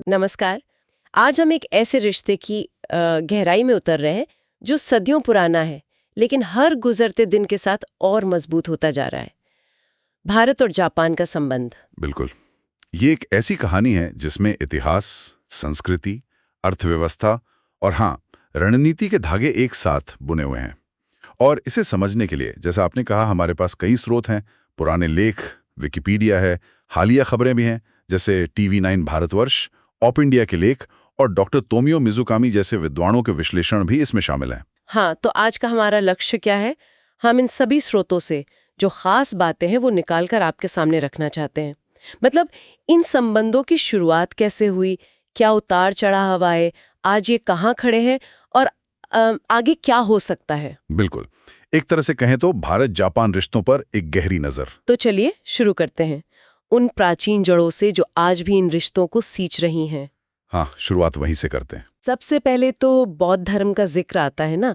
नमस्कार। आज हम एक ऐसे रिश्ते की गहराई में उतर रहे हैं जो सदियों पुराना है, लेकिन हर गुजरते दिन के साथ और मजबूत होता जा रहा है। भारत और जापान का संबंध। बिल्कुल। ये एक ऐसी कहानी है जिसमें इतिहास, संस्कृति, अर्थव्यवस्था और हाँ, रणनीति के धागे एक साथ बुने हुए हैं। और इसे समझने के लिए, जैसा आपने कहा, हमारे पास कई स्रोत हैं। पुराने लेख, विकिपीडिया है, हालिया खबरें भी हैं, जैसे TV9 भारतवर्ष, ऑप इंडिया के लेख और डॉक्टर तोमियो मिज़ुकामी जैसे विद्वानों के विश्लेषण भी इसमें शामिल हैं। हाँ, तो आज का हमारा लक्ष्य क्या है? हम इन सभी स्रोतों से जो खास बातें हैं वो निकालकर आपके सामने रखना चाहते हैं। मतलब इन संबंधों की शुरुआत कैसे हुई, क्या उतार चढ़ाव आए, आज ये कहाँ खड़े हैं और आगे क्या हो सकता है। बिल्कुल। एक तरह से कहें तो भारत जापान रिश्तों पर एक गहरी नज़र। तो चलिए शुरू करते हैं उन प्राचीन जड़ों से जो आज भी इन रिश्तों को सींच रही हैं। हाँ, शुरुआत वहीं से करते हैं। सबसे पहले तो बौद्ध धर्म का जिक्र आता है ना।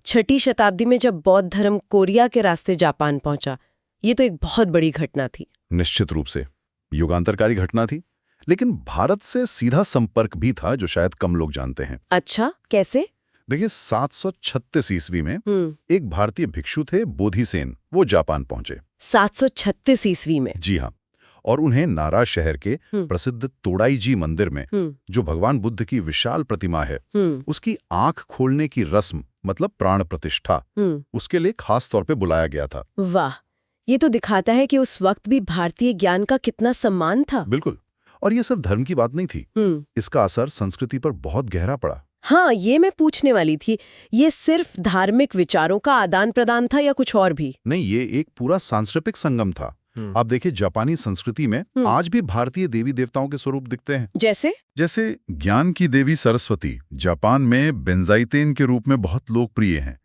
6ठी शताब्दी में जब बौद्ध धर्म कोरिया के रास्ते जापान पहुंचा, ये तो एक बहुत बड़ी घटना थी। निश्चित रूप से युगांतरकारी घटना थी, लेकिन भारत से सीधा संपर्क भी था जो शायद कम लोग जानते हैं। अच्छा, कैसे? देखिए, 736 ईस्वी में एक भारतीय भिक्षु थे, बोधिसेन। वो जापान पहुंचे 736 ईस्वी में। जी हाँ। और उन्हें नारा शहर के प्रसिद्ध तोडाईजी मंदिर में, जो भगवान बुद्ध की विशाल प्रतिमा है, उसकी आंख खोलने की रस्म, मतलब प्राण प्रतिष्ठा, उसके लिए खास तौर पे बुलाया गया था। वाह, ये तो दिखाता है कि उस वक्त भी भारतीय ज्ञान का कितना सम्मान था। बिल्कुल। और ये सिर्फ धर्म की बात नहीं थी, इसका असर संस्कृति पर बहुत गहरा पड़ा। हाँ, ये मैं पूछने वाली थी, ये सिर्फ धार्मिक विचारों का आदान प्रदान था या कुछ और भी? नहीं, ये एक पूरा सांस्कृतिक संगम था। आप देखिए, जापानी संस्कृति में आज भी भारतीय देवी देवताओं के स्वरूप दिखते हैं। जैसे ज्ञान की देवी सरस्वती जापान में बेंजाइतेन के रूप में बहुत लोकप्रिय हैं।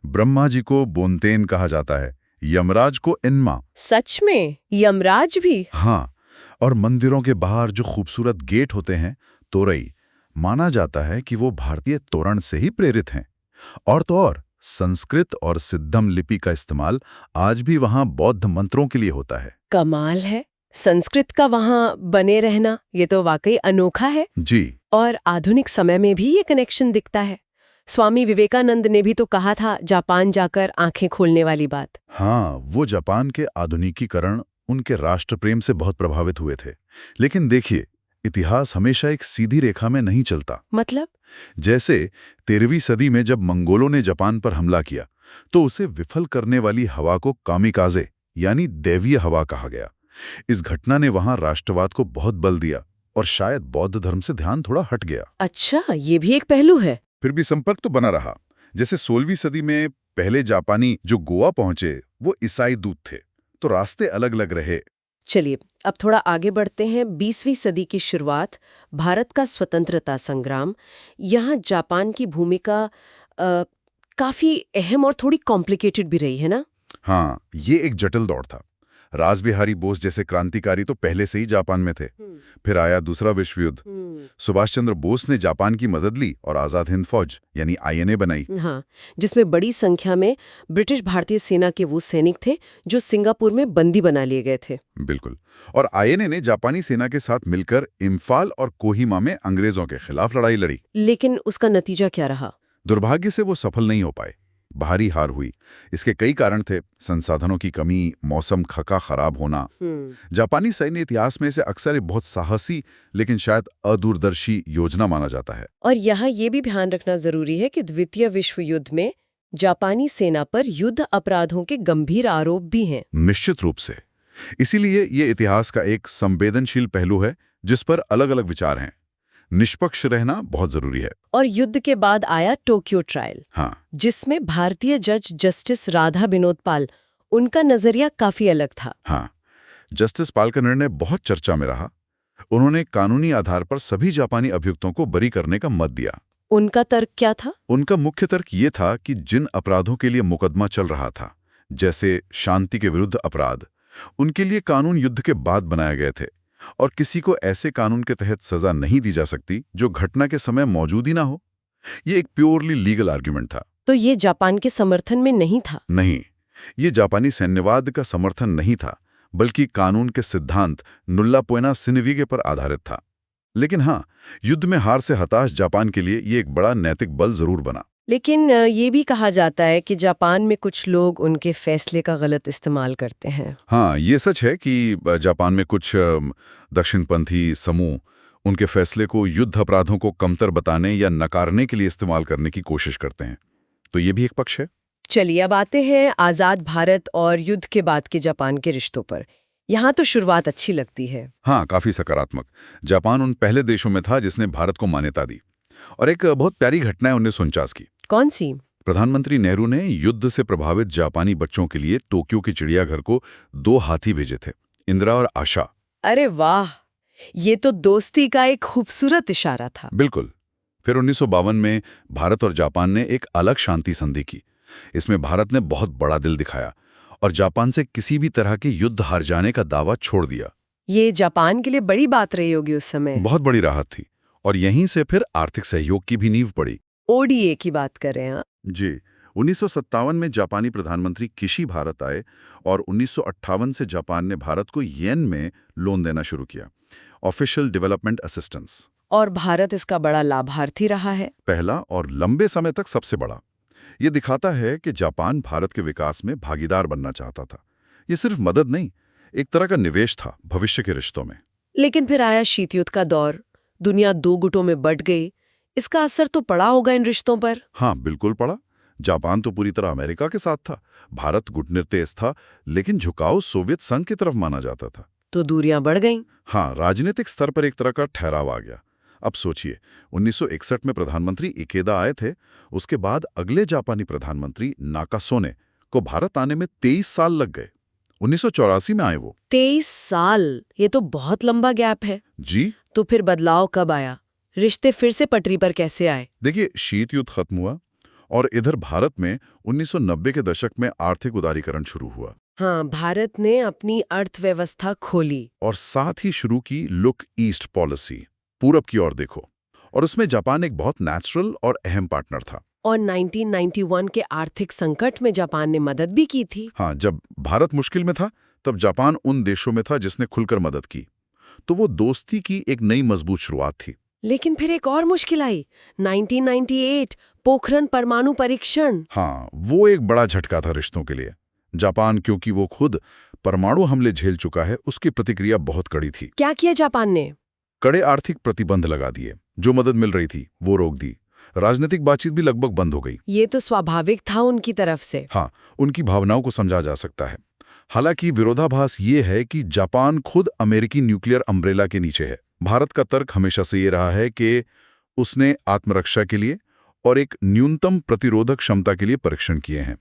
ब्रह्मा जी को बोनतेन कहा जाता है, यमराज को एन्मा। सच में? यमराज भी? हाँ। और मंदिरों के बाहर जो खूबसूरत गेट होते हैं, तोरई, माना जाता है कि वो भारतीय तोरण से ही प्रेरित हैं। और तो और संस्कृत और सिद्धम लिपि का इस्तेमाल आज भी वहां बौद्ध मंत्रों के लिए होता है। कमाल है, संस्कृत का वहां बने रहना, ये तो वाकई अनोखा है। जी। और आधुनिक समय में भी ये कनेक्शन दिखता है। स्वामी विवेकानंद ने भी तो कहा था, जापान जाकर आंखें खोलने वाली बात। हाँ, वो जापान के आधुनिकीकरण, उनके राष्ट्र प्रेम से बहुत प्रभावित हुए थे। लेकिन देखिए, इतिहास हमेशा एक सीधी रेखा में नहीं चलता। मतलब? जैसे 13वीं सदी में जब मंगोलों ने जापान पर हमला किया, तो उसे विफल करने वाली हवा को कामिकाजे यानी दैवीय हवा कहा गया। इस घटना ने वहां राष्ट्रवाद को बहुत बल दिया और शायद बौद्ध धर्म से ध्यान थोड़ा हट गया। अच्छा, ये भी एक पहलू है। फिर भी संपर्क तो बना रहा। जैसे 16वीं सदी में पहले जापानी जो गोवा पहुंचे, वो ईसाई दूत थे, तो रास्ते अलग अलग रहे। चलिए अब थोड़ा आगे बढ़ते हैं। 20वीं सदी की शुरुआत, भारत का स्वतंत्रता संग्राम। यहाँ जापान की भूमिका काफी अहम और थोड़ी कॉम्प्लिकेटेड भी रही है ना? हाँ, ये एक जटिल दौर था। रासबिहारी बोस जैसे क्रांतिकारी तो पहले से ही जापान में थे। फिर आया दूसरा विश्व युद्ध। सुभाष चंद्र बोस ने जापान की मदद ली और आजाद हिंद फौज यानी INA बनाई। हाँ, जिसमें बड़ी संख्या में ब्रिटिश भारतीय सेना के वो सैनिक थे जो सिंगापुर में बंदी बना लिए गए थे। बिल्कुल। और INA ने जापानी सेना के साथ मिलकर इम्फाल और कोहिमा में अंग्रेजों के खिलाफ लड़ाई लड़ी। लेकिन उसका नतीजा क्या रहा? दुर्भाग्य से वो सफल नहीं हो पाए। भारी हार हुई। इसके कई कारण थे, संसाधनों की कमी, मौसम का खराब होना। जापानी सैन्य इतिहास में से अक्सर एक बहुत साहसी लेकिन शायद अदूरदर्शी योजना माना जाता है। और यहाँ ये भी ध्यान रखना जरूरी है कि द्वितीय विश्व युद्ध में जापानी सेना पर युद्ध अपराधों के गंभीर आरोप भी हैं। निश्चित रूप से। इसीलिए ये इतिहास का एक संवेदनशील पहलू है जिस पर अलग अलग विचार हैं। निष्पक्ष रहना बहुत जरूरी है। और युद्ध के बाद आया टोक्यो ट्रायल। हाँ। जिसमें भारतीय जज जस्टिस राधा विनोद पाल, उनका नजरिया काफी अलग था। हाँ, जस्टिस पाल का निर्णय बहुत चर्चा में रहा। उन्होंने कानूनी आधार पर सभी जापानी अभियुक्तों को बरी करने का मत दिया। उनका तर्क क्या था? उनका मुख्य तर्क ये था कि जिन अपराधों के लिए मुकदमा चल रहा था, जैसे शांति के विरुद्ध अपराध, उनके लिए कानून युद्ध के बाद बनाए गए थे और किसी को ऐसे कानून के तहत सजा नहीं दी जा सकती जो घटना के समय मौजूद ही ना हो। ये एक प्योरली लीगल आर्ग्यूमेंट था। तो ये जापान के समर्थन में नहीं था? नहीं, ये जापानी सैन्यवाद का समर्थन नहीं था, बल्कि कानून के सिद्धांत नुल्लापोयना सिनिविगे पर आधारित था। लेकिन हाँ, युद्ध में हार से हताश जापान के लिए ये एक बड़ा नैतिक बल जरूर बना। लेकिन ये भी कहा जाता है कि जापान में कुछ लोग उनके फैसले का गलत इस्तेमाल करते हैं। हाँ, ये सच है कि जापान में कुछ दक्षिणपंथी समूह उनके फैसले को युद्ध अपराधों को कमतर बताने या नकारने के लिए इस्तेमाल करने की कोशिश करते हैं। तो ये भी एक पक्ष है। चलिए अब आते हैं आज़ाद भारत और युद्ध के बाद के जापान के रिश्तों पर। यहाँ तो शुरुआत अच्छी लगती है। हाँ, काफी सकारात्मक। जापान उन पहले देशों में था जिसने भारत को मान्यता दी। और एक बहुत प्यारी घटना है 1949 की। कौन सी? प्रधानमंत्री नेहरू ने युद्ध से प्रभावित जापानी बच्चों के लिए टोक्यो के चिड़ियाघर को 2 हाथी भेजे थे, इंदिरा और आशा। अरे वाह, ये तो दोस्ती का एक खूबसूरत इशारा था। बिल्कुल। फिर 1952 में भारत और जापान ने एक अलग शांति संधि की। इसमें भारत ने बहुत बड़ा दिल दिखाया और जापान से किसी भी तरह के युद्ध हार जाने का दावा छोड़ दिया। ये जापान के लिए बड़ी बात रही होगी उस समय। बहुत बड़ी राहत थी। और यहीं से फिर आर्थिक सहयोग की भी नींव पड़ी। ओडीए की बात कर रहे हैं। जी, 1957 में जापानी प्रधानमंत्री किशी भारत आए और 1958 से जापान ने भारत को येन में लोन देना शुरू किया, ऑफिशियल डेवलपमेंट असिस्टेंस। और भारत इसका बड़ा लाभार्थी रहा है। पहला और लंबे समय तक सबसे बड़ा। ये दिखाता है कि जापान भारत के विकास में भागीदार बनना चाहता था। ये सिर्फ मदद नहीं, एक तरह का निवेश था भविष्य के रिश्तों में। लेकिन फिर आया शीत युद्ध का दौर, दुनिया 2 गुटों में बंट गई। इसका असर तो पड़ा होगा इन रिश्तों पर। हाँ, बिल्कुल पड़ा। जापान तो पूरी तरह अमेरिका के साथ था, भारत गुटनिरतेज था, लेकिन झुकाव सोवियत संघ की तरफ माना जाता था। तो दूरियां बढ़ गईं। हाँ, राजनीतिक स्तर पर एक तरह का ठहराव आ गया। अब सोचिए, 1961 में प्रधानमंत्री इकेदा आए थे। उसके बाद अगले जापानी प्रधानमंत्री नाकासोने को भारत आने में 23 साल लग गए। 1984 में आए वो। 23 साल, ये तो बहुत लंबा गैप है। जी। तो फिर बदलाव कब आया? रिश्ते फिर से पटरी पर कैसे आए? देखिए, शीत युद्ध खत्म हुआ और इधर भारत में 1990 के दशक में आर्थिक उदारीकरण शुरू हुआ। हाँ, भारत ने अपनी अर्थव्यवस्था खोली और साथ ही शुरू की लुक ईस्ट पॉलिसी, पूरब की ओर देखो। और उसमें जापान एक बहुत नेचुरल और अहम पार्टनर था। और 1991 के आर्थिक संकट में जापान ने मदद भी की थी। हाँ, जब भारत मुश्किल में था तब जापान उन देशों में था जिसने खुलकर मदद की। तो वो दोस्ती की एक नई मजबूत शुरुआत थी। लेकिन फिर एक और मुश्किल आई, 1998 पोखरण परमाणु परीक्षण। हाँ, वो एक बड़ा झटका था रिश्तों के लिए। जापान, क्योंकि वो खुद परमाणु हमले झेल चुका है, उसकी प्रतिक्रिया बहुत कड़ी थी। क्या किया जापान ने? कड़े आर्थिक प्रतिबंध लगा दिए, जो मदद मिल रही थी वो रोक दी। राजनीतिक बातचीत भी लगभग बंद हो गई। ये तो स्वाभाविक था उनकी तरफ से। हाँ, उनकी भावनाओं को समझा जा सकता है। हालांकि विरोधाभास ये है कि जापान खुद अमेरिकी न्यूक्लियर अम्ब्रेला के नीचे है। भारत का तर्क हमेशा से ये रहा है कि उसने आत्मरक्षा के लिए और एक न्यूनतम प्रतिरोधक क्षमता के लिए परीक्षण किए हैं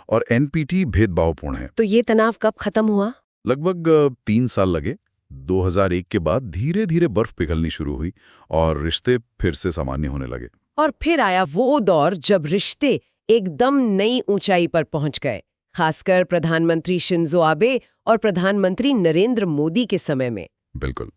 और एनपीटी भेदभावपूर्ण है। तो ये तनाव कब खत्म हुआ? लगभग 3 साल लगे। 2001 के बाद धीरे धीरे बर्फ पिघलनी शुरू हुई और रिश्ते फिर से सामान्य होने लगे। और फिर आया वो दौर जब रिश्ते एकदम नई ऊंचाई पर पहुंच गए, खासकर प्रधानमंत्री शिंजो आबे और प्रधानमंत्री नरेंद्र मोदी के समय में। बिल्कुल,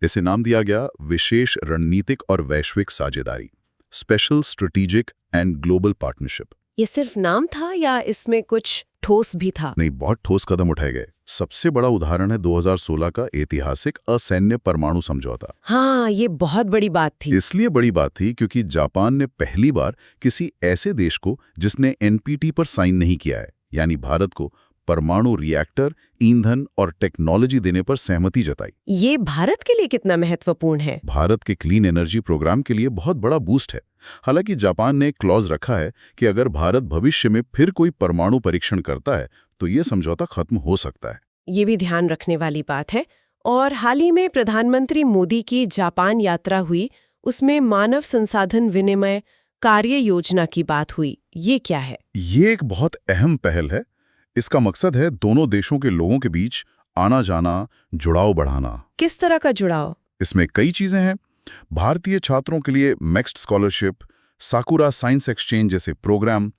इसे नाम दिया गया विशेष रणनीतिक और वैश्विक साझेदारी, special strategic and global partnership. ये सिर्फ नाम था या इसमें कुछ ठोस भी था? नहीं, बहुत ठोस कदम उठाए गए। सबसे बड़ा उदाहरण है 2016 का ऐतिहासिक असैन्य परमाणु समझौता। हाँ, ये बहुत बड़ी बात थी। इसलिए बड़ी बात थी क्योंकि जापान ने पहली बार किसी ऐसे देश को जिसने एनपीटी पर साइन नहीं किया है, यानी भारत को परमाणु रिएक्टर, ईंधन और टेक्नोलॉजी देने पर सहमति जताई। ये भारत के लिए कितना महत्वपूर्ण है? भारत के क्लीन एनर्जी प्रोग्राम के लिए बहुत बड़ा बूस्ट है। हालांकि जापान ने एक क्लॉज रखा है कि अगर भारत भविष्य में फिर कोई परमाणु परीक्षण करता है तो ये समझौता खत्म हो सकता है। ये भी ध्यान रखने वाली बात है। और हाल ही में प्रधानमंत्री मोदी की जापान यात्रा हुई, उसमें मानव संसाधन विनिमय कार्य योजना की बात हुई। ये क्या है? ये एक बहुत अहम पहल है। इसका मकसद है दोनों देशों के लोगों के बीच आना जाना, जुड़ाव बढ़ाना। किस तरह का जुड़ाव? इसमें कई चीजें हैं। भारतीय छात्रों के लिए मैक्स्ड स्कॉलरशिप, साकुरा साइंस एक्सचेंज जैसे प्रोग्राम,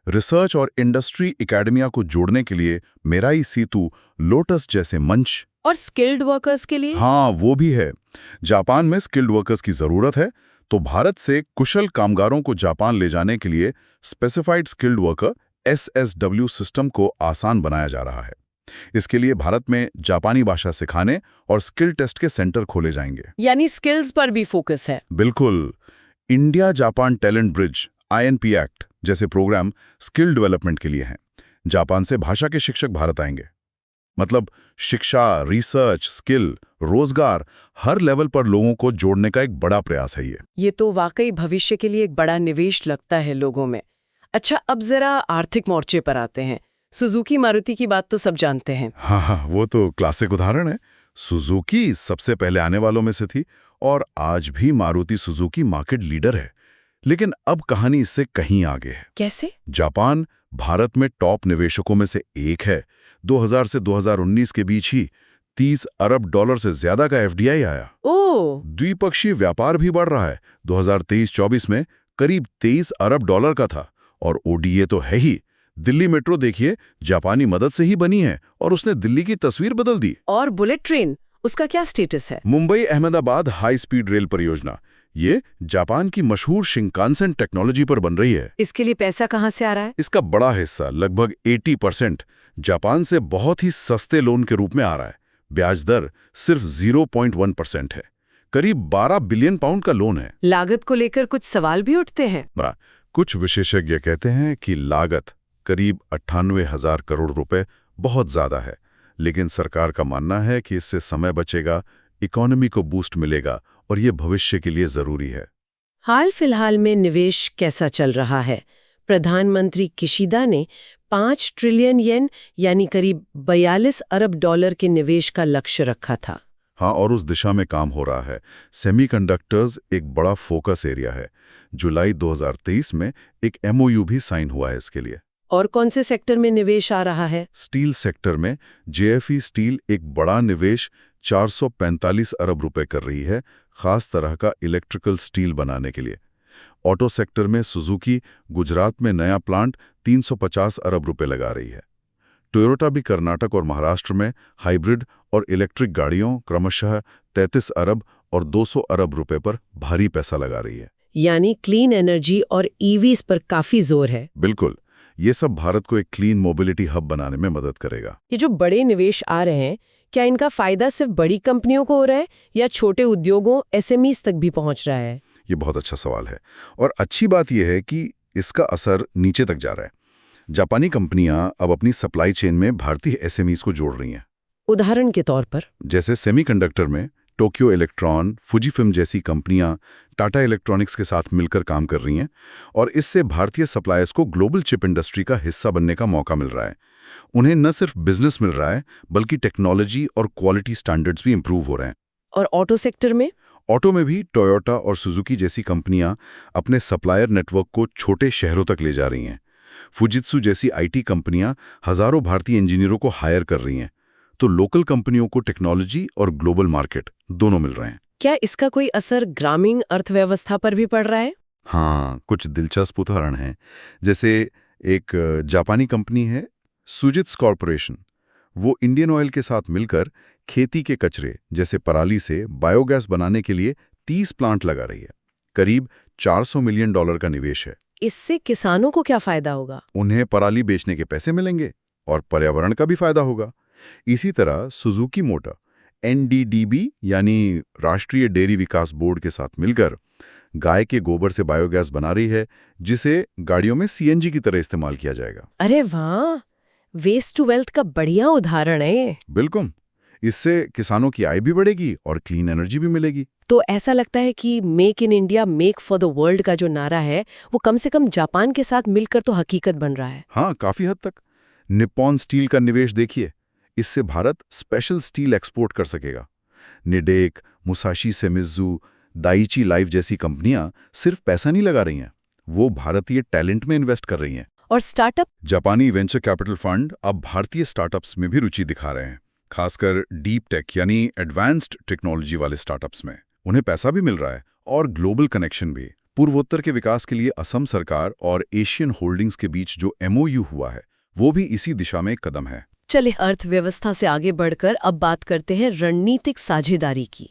रिसर्च और इंडस्ट्री एकेडमिया को जोड़ने के लिए मेराई सेतु, लोटस जैसे मंच। और स्किल्ड वर्कर्स के लिए? हाँ, वो भी है। जापान में स्किल्ड वर्कर्स की जरूरत है, तो भारत से कुशल कामगारों को जापान ले जाने के लिए specified skilled worker SSW system को आसान बनाया जा रहा है। इसके लिए भारत में जापानी भाषा सिखाने और स्किल टेस्ट के सेंटर खोले जाएंगे। यानी स्किल्स पर भी फोकस है। बिल्कुल। India Japan talent bridge INP act जैसे प्रोग्राम स्किल डेवलपमेंट के लिए हैं। जापान से भाषा के शिक्षक भारत आएंगे। मतलब शिक्षा, रिसर्च, स्किल, रोजगार हर लेवल पर लोगों को जोड़ने का एक बड़ा प्रयास है ये। ये तो वाकई भविष्य के लिए एक बड़ा निवेश लगता है लोगों में। अच्छा, अब जरा आर्थिक मोर्चे पर आते हैं। सुजुकी मारुति की बात तो सब जानते हैं। हाँ, वो तो क्लासिक उदाहरण है। सुजुकी सबसे पहले आने वालों में से थी और आज भी मारुति सुजुकी मार्केट लीडर है। लेकिन अब कहानी इससे कहीं आगे है। कैसे? जापान भारत में टॉप निवेशकों में से एक है। 2000 से 2019 के बीच ही $30 अरब से ज्यादा का FDI आया। ओह! द्विपक्षीय व्यापार भी बढ़ रहा है। 2023-24 में करीब $23 अरब का था। और ODA तो है ही। दिल्ली मेट्रो देखिए, जापानी मदद से ही बनी है और उसने दिल्ली की तस्वीर बदल दी। और बुलेट ट्रेन, उसका क्या स्टेटस है? Mumbai Ahmedabad high speed rail परियोजना, ये जापान की मशहूर शिंकानसेन टेक्नोलॉजी पर बन रही है। इसके लिए पैसा कहाँ से आ रहा है? इसका बड़ा हिस्सा, लगभग 80%, जापान से बहुत ही सस्ते लोन के रूप में आ रहा है। ब्याज दर सिर्फ 0.1% है। करीब 12 बिलियन पाउंड का लोन है। लागत को लेकर कुछ सवाल भी उठते हैं। कुछ विशेषज्ञ कहते हैं कि लागत करीब 98,000 करोड़ रुपए बहुत ज्यादा है, लेकिन सरकार का मानना है कि इससे समय बचेगा, इकोनॉमी को बूस्ट मिलेगा और ये भविष्य के लिए जरूरी है। हाल फिलहाल में निवेश कैसा चल रहा है? प्रधानमंत्री किशिदा ने 5 ट्रिलियन येन यानी करीब $42 अरब के निवेश का लक्ष्य रखा था। हाँ, और उस दिशा में काम हो रहा है। सेमीकंडक्टर्स एक बड़ा फोकस एरिया है। जुलाई 2023 में एक MOU भी साइन हुआ है इसके लिए। और कौन से सेक्टर में निवेश आ रहा है? स्टील सेक्टर में JFE स्टील एक बड़ा निवेश 445 अरब रुपए कर रही है, खास तरह का इलेक्ट्रिकल स्टील बनाने के लिए। ऑटो सेक्टर में सुजुकी गुजरात में नया प्लांट 350 अरब रुपए लगा रही है। टोयोटा भी कर्नाटक और महाराष्ट्र में हाइब्रिड और इलेक्ट्रिक गाड़ियों क्रमशः 33 अरब और 200 अरब रुपए पर भारी पैसा लगा रही है। यानी क्लीन एनर्जी और EVs पर काफी जोर है। बिल्कुल, ये सब भारत को एक क्लीन मोबिलिटी हब बनाने में मदद करेगा। ये जो बड़े निवेश आ रहे हैं, क्या इनका फायदा सिर्फ बड़ी कंपनियों को हो रहा है या छोटे उद्योगों SMEs तक भी पहुंच रहा है? ये बहुत अच्छा सवाल है और अच्छी बात यह है कि इसका असर नीचे तक जा रहा है। जापानी कंपनियां अब अपनी सप्लाई चेन में भारतीय SMEs को जोड़ रही हैं। उदाहरण के तौर पर? जैसे सेमीकंडक्टर में टोक्यो इलेक्ट्रॉन, फुजीफिल्म जैसी कंपनियां टाटा इलेक्ट्रॉनिक्स के साथ मिलकर काम कर रही हैं और इससे भारतीय सप्लायर्स को ग्लोबल चिप इंडस्ट्री का हिस्सा बनने का मौका मिल रहा है। उन्हें न सिर्फ बिजनेस मिल रहा है, बल्कि टेक्नोलॉजी और क्वालिटी स्टैंडर्ड्स भी इंप्रूव हो रहे हैं। और ऑटो सेक्टर में? ऑटो में भी टोयोटा और सुजुकी जैसी कंपनियां अपने सप्लायर नेटवर्क को छोटे शहरों तक ले जा रही हैं। फुजित्सु जैसी IT कंपनियां हजारों भारतीय इंजीनियरों को हायर कर रही हैं। तो लोकल कंपनियों को टेक्नोलॉजी और ग्लोबल मार्केट दोनों मिल रहे हैं। क्या इसका कोई असर ग्रामीण अर्थव्यवस्था पर भी पड़ रहा है? हाँ, कुछ दिलचस्प उदाहरण हैं। जैसे एक जापानी कंपनी है सुजित्स कॉर्पोरेशन। वो इंडियन ऑयल के साथ मिलकर खेती के कचरे जैसे पराली से बायोगैस बनाने के लिए 30 प्लांट लगा रही है। करीब $400 मिलियन का निवेश है। इससे किसानों को क्या फायदा होगा? उन्हें पराली बेचने के पैसे मिलेंगे और पर्यावरण का भी फायदा होगा। इसी तरह सुजुकी मोटर NDDB यानी राष्ट्रीय डेयरी विकास बोर्ड के साथ मिलकर गाय के गोबर से बायोगैस बना रही है, जिसे गाड़ियों में CNG की तरह इस्तेमाल किया जाएगा। अरे वाह, वेस्ट टू वेल्थ का बढ़िया उदाहरण है। बिल्कुल, इससे किसानों की आय भी बढ़ेगी और क्लीन एनर्जी भी मिलेगी। तो ऐसा लगता है कि make in India make for the world का जो नारा है, वो कम से कम जापान के साथ मिलकर तो हकीकत बन रहा है। हाँ, काफी हद तक। निप्पॉन स्टील का निवेश देखिए, इससे भारत स्पेशल स्टील एक्सपोर्ट कर सकेगा। निडेक, मुसाशी सेमिज़ू, दाइची लाइफ जैसी कंपनियां सिर्फ पैसा नहीं लगा रही हैं, वो भारतीय टैलेंट में इन्वेस्ट कर रही हैं। और स्टार्टअप? जापानी वेंचर कैपिटल फंड अब भारतीय स्टार्टअप्स में भी रुचि दिखा रहे हैं, खासकर डीप टेक यानी एडवांस्ड टेक्नोलॉजी वाले स्टार्टअप्स में। उन्हें पैसा भी मिल रहा है और ग्लोबल कनेक्शन भी। पूर्वोत्तर के विकास के लिए असम सरकार और एशियन होल्डिंग्स के बीच जो MOU हुआ है, वो भी इसी दिशा में एक कदम है। चलिए अर्थव्यवस्था से आगे बढ़कर अब बात करते हैं रणनीतिक साझेदारी की।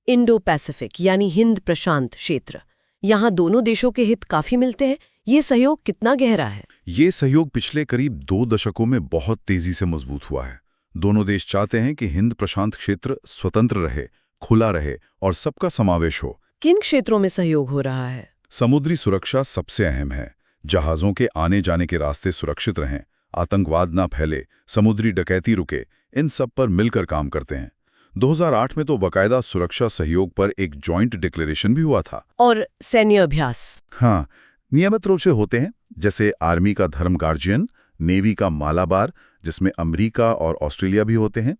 इंडो पैसिफिक यानी हिंद प्रशांत क्षेत्र, यहाँ दोनों देशों के हित काफी मिलते हैं। ये सहयोग कितना गहरा है? ये सहयोग पिछले करीब 2 दशकों में बहुत तेजी से मजबूत हुआ है। दोनों देश चाहते हैं कि हिंद प्रशांत क्षेत्र स्वतंत्र रहे, खुला रहे और सबका समावेश हो। किन क्षेत्रों में सहयोग हो रहा है? समुद्री सुरक्षा सबसे अहम है। जहाजों के आने जाने के रास्ते सुरक्षित रहें, आतंकवाद ना फैले, समुद्री डकैती रुके, इन सब पर मिलकर काम करते हैं। 2008 में तो बाकायदा सुरक्षा सहयोग पर एक जॉइंट डिक्लेरेशन भी हुआ था। और सैन्य अभ्यास? हाँ, नियमित रूप से होते हैं, जैसे आर्मी का धर्म गार्जियन, नेवी का मालाबार, जिसमें अमेरिका और ऑस्ट्रेलिया भी होते हैं।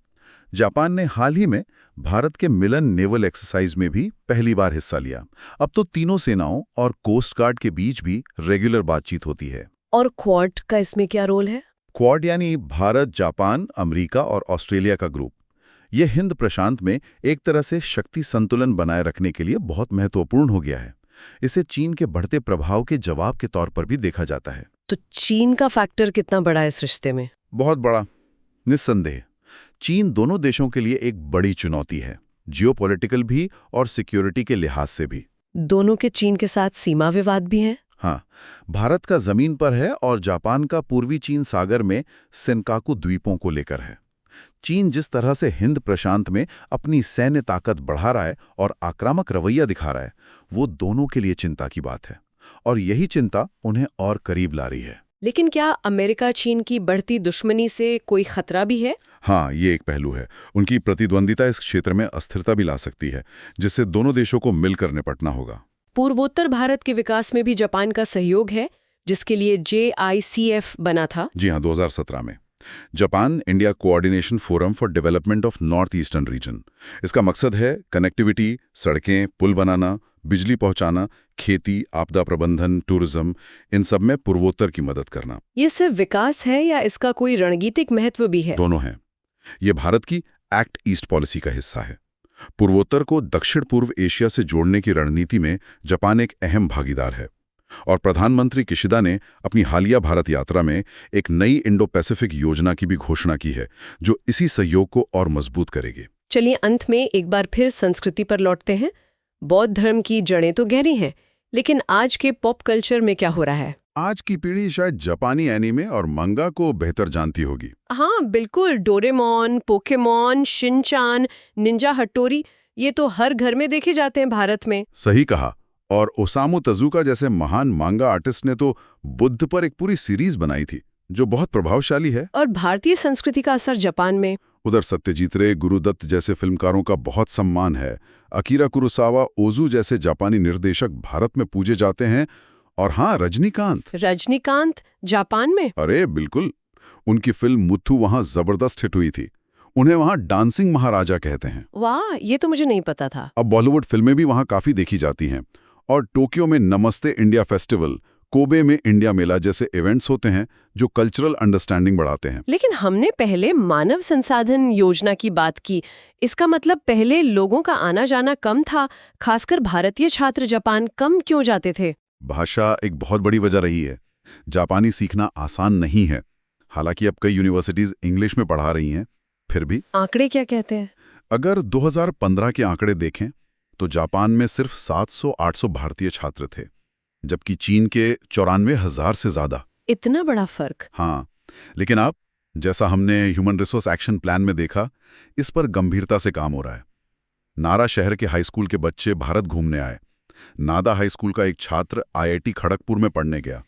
जापान ने हाल ही में भारत के मिलन नेवल एक्सरसाइज में भी पहली बार हिस्सा लिया। अब तो तीनों सेनाओं और कोस्ट गार्ड के बीच भी रेगुलर बातचीत होती है। और क्वाड का इसमें क्या रोल है? क्वाड यानी भारत, जापान, अमेरिका और ऑस्ट्रेलिया का ग्रुप। यह हिंद प्रशांत में एक तरह से शक्ति संतुलन बनाए रखने के लिए बहुत महत्वपूर्ण हो गया है। इसे चीन के बढ़ते प्रभाव के जवाब के तौर पर भी देखा जाता है। तो चीन का फैक्टर कितना बड़ा है इस रिश्ते में? बहुत बड़ा, निस्संदेह। चीन दोनों देशों के लिए एक बड़ी चुनौती है, जियोपॉलिटिकल भी और सिक्योरिटी के लिहाज से भी। दोनों के चीन के साथ सीमा विवाद भी हैं? हाँ, भारत का जमीन पर है और जापान का पूर्वी चीन सागर में सेनकाकू द्वीपों को लेकर है। चीन जिस तरह से हिंद प्रशांत में अपनी सैन्य ताकत बढ़ा रहा है और आक्रामक रवैया दिखा रहा है, वो दोनों के लिए चिंता की बात है, और यही चिंता उन्हें और करीब ला रही है। लेकिन क्या अमेरिका चीन की बढ़ती दुश्मनी से कोई खतरा भी है? हाँ, ये एक पहलू है। उनकी प्रतिद्वंदिता इस क्षेत्र में अस्थिरता भी ला सकती है, जिससे दोनों देशों को मिलकर निपटना होगा। पूर्वोत्तर भारत के विकास में भी जापान का सहयोग है, जिसके लिए JICF बना था। जी हाँ, 2017 में Japan India coordination forum for development of north eastern region. इसका मकसद है कनेक्टिविटी, सड़कें, पुल बनाना, बिजली पहुंचाना, खेती, आपदा प्रबंधन, टूरिज्म, इन सब में पूर्वोत्तर की मदद करना। ये सिर्फ विकास है या इसका कोई रणनीतिक महत्व भी है? दोनों हैं। ये भारत की एक्ट ईस्ट पॉलिसी का हिस्सा है। पूर्वोत्तर को दक्षिण पूर्व एशिया से जोड़ने की रणनीति में जापान एक अहम भागीदार है, और प्रधानमंत्री किशिदा ने अपनी हालिया भारत यात्रा में एक नई इंडो पैसिफिक योजना की भी घोषणा की है, जो इसी सहयोग को और मजबूत करेगी। चलिए अंत में एक बार फिर संस्कृति पर लौटते हैं। बौद्ध धर्म की जड़ें तो गहरी हैं, लेकिन आज के पॉप कल्चर में क्या हो रहा है? आज की पीढ़ी शायद जापानी एनीमे और मंगा को बेहतर जानती होगी। हाँ बिल्कुल, डोरेमोन, पोकेमोन, शिनचान, निंजा हट्टोरी, ये तो हर घर में देखे जाते हैं भारत में। सही कहा। और ओसामू तेजुका जैसे महान मांगा आर्टिस्ट ने तो बुद्ध पर एक पूरी सीरीज बनाई थी, जो बहुत प्रभावशाली है। और भारतीय संस्कृति का असर जापान में? उधर सत्यजीत रे, गुरुदत्त जैसे फिल्मकारों का बहुत सम्मान है। अकीरा कुरोसावा, ओजू जैसे जापानी निर्देशक भारत में पूजे जाते हैं। और हाँ, रजनीकांत जापान में? अरे बिल्कुल, उनकी फिल्म मुथु वहां जबरदस्त हिट हुई थी। उन्हें वहां डांसिंग महाराजा कहते हैं। वाह, ये तो मुझे नहीं पता था। अब बॉलीवुड फिल्में भी वहां काफी देखी जाती हैं। और टोक्यो में नमस्ते इंडिया फेस्टिवल, कोबे में इंडिया मेला जैसे इवेंट्स होते हैं, जो कल्चरल अंडरस्टैंडिंग बढ़ाते हैं। लेकिन हमने पहले मानव संसाधन योजना की बात की। इसका मतलब पहले लोगों का आना जाना कम था, खासकर भारतीय छात्र जापान कम क्यों जाते थे? भाषा एक बहुत बड़ी वजह रही है। जापानी सीखना आसान नहीं है। हालांकि अब कई यूनिवर्सिटीज इंग्लिश में पढ़ा रही हैं, फिर भी। आंकड़े क्या कहते हैं? अगर 2015 के आंकड़े देखें तो जापान में सिर्फ 700-800 भारतीय छात्र थे, जबकि चीन के 94,000 से ज्यादा। इतना बड़ा फर्क? हाँ, लेकिन अब जैसा हमने ह्यूमन रिसोर्स एक्शन प्लान में देखा, इस पर गंभीरता से काम हो रहा है। नारा शहर के हाई स्कूल के बच्चे भारत घूमने आए। नादा हाई स्कूल का एक छात्र IIT खड़गपुर में पढ़ने गया।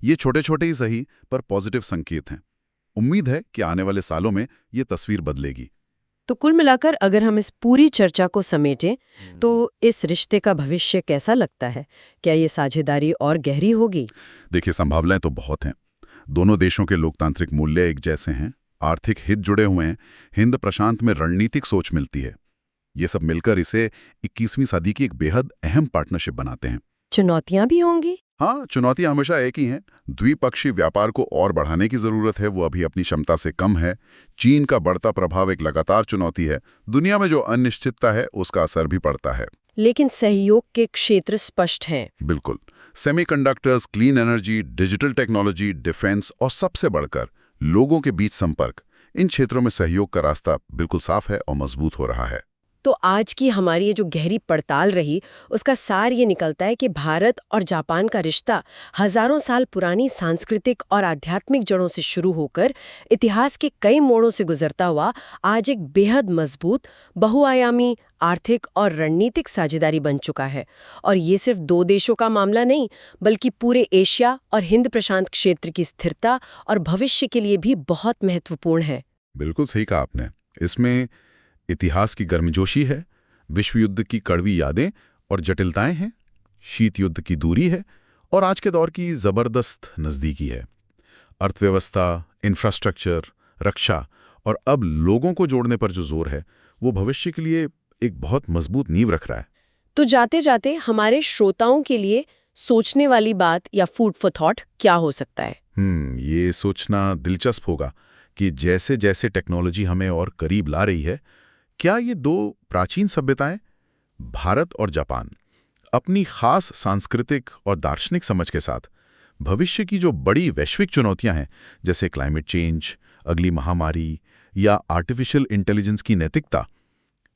ये छोटे छोटे ही सही, पर पॉजिटिव संकेत हैं। उम्मीद है कि आने वाले सालों में ये तस्वीर बदलेगी। तो कुल मिलाकर अगर हम इस पूरी चर्चा को समेटें तो इस रिश्ते का भविष्य कैसा लगता है? क्या ये साझेदारी और गहरी होगी? देखिए, संभावनाएं तो बहुत हैं। दोनों देशों के लोकतांत्रिक मूल्य एक जैसे हैं, आर्थिक हित जुड़े हुए हैं, हिंद प्रशांत में रणनीतिक सोच मिलती है। ये सब मिलकर इसे 21वीं सदी की एक बेहद अहम पार्टनरशिप बनाते हैं। चुनौतियां भी होंगी? हाँ, चुनौतियां हमेशा एक ही हैं। द्विपक्षीय व्यापार को और बढ़ाने की जरूरत है, वो अभी अपनी क्षमता से कम है। चीन का बढ़ता प्रभाव एक लगातार चुनौती है। दुनिया में जो अनिश्चितता है, उसका असर भी पड़ता है। लेकिन सहयोग के क्षेत्र स्पष्ट हैं। बिल्कुल। Semiconductors, clean energy, digital technology, defence और सबसे बढ़कर लोगों के बीच संपर्क, इन क्षेत्रों में सहयोग का रास्ता बिल्कुल साफ है और मजबूत हो रहा है। तो आज की हमारी ये जो गहरी पड़ताल रही, उसका सार ये निकलता है कि भारत और जापान का रिश्ता हजारों साल पुरानी सांस्कृतिक और आध्यात्मिक जड़ों से शुरू होकर इतिहास के कई मोड़ों से गुजरता हुआ आज एक बेहद मजबूत, बहुआयामी आर्थिक और रणनीतिक साझेदारी बन चुका है। और ये सिर्फ दो देशों का मामला नहीं, बल्कि पूरे एशिया और हिंद प्रशांत क्षेत्र की स्थिरता और भविष्य के लिए भी बहुत महत्वपूर्ण है। बिल्कुल सही कहा आपने। इसमें इतिहास की गर्मजोशी है, विश्व युद्ध की कड़वी यादें और जटिलताएं हैं, शीत युद्ध की दूरी है और आज के दौर की जबरदस्त नज़दीकी है। अर्थव्यवस्था, इंफ्रास्ट्रक्चर, रक्षा और अब लोगों को जोड़ने पर जो जोर है, वो भविष्य के लिए एक बहुत मजबूत नींव रख रहा है। तो जाते जाते हमारे श्रोताओं के लिए सोचने वाली बात या फूड फॉर थॉट क्या हो सकता है? ये सोचना दिलचस्प होगा कि जैसे जैसे टेक्नोलॉजी हमें और करीब ला रही है, क्या ये दो प्राचीन सभ्यताएं, भारत और जापान, अपनी खास सांस्कृतिक और दार्शनिक समझ के साथ भविष्य की जो बड़ी वैश्विक चुनौतियां हैं, जैसे क्लाइमेट चेंज, अगली महामारी या आर्टिफिशियल इंटेलिजेंस की नैतिकता,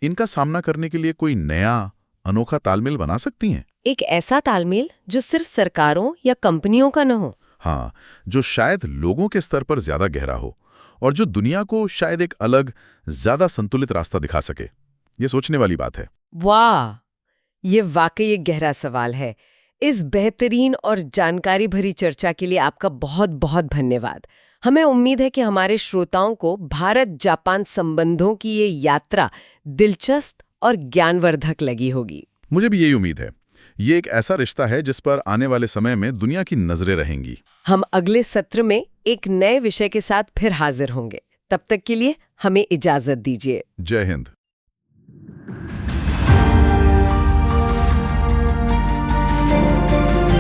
इनका सामना करने के लिए कोई नया अनोखा तालमेल बना सकती हैं? एक ऐसा तालमेल जो सिर्फ सरकारों या कंपनियों का न हो। हाँ, जो शायद लोगों के स्तर पर ज्यादा गहरा हो और जो दुनिया को शायद एक अलग, ज्यादा संतुलित रास्ता दिखा सके। ये सोचने वाली बात है। वाह, ये वाकई एक गहरा सवाल है। इस बेहतरीन और जानकारी भरी चर्चा के लिए आपका बहुत बहुत धन्यवाद। हमें उम्मीद है कि हमारे श्रोताओं को भारत जापान संबंधों की ये यात्रा दिलचस्प और ज्ञानवर्धक लगी होगी। मुझे भी यही उम्मीद है। ये एक ऐसा रिश्ता है जिस पर आने वाले समय में दुनिया की नजरें रहेंगी। हम अगले सत्र में एक नए विषय के साथ फिर हाजिर होंगे। तब तक के लिए हमें इजाजत दीजिए। जय हिंद।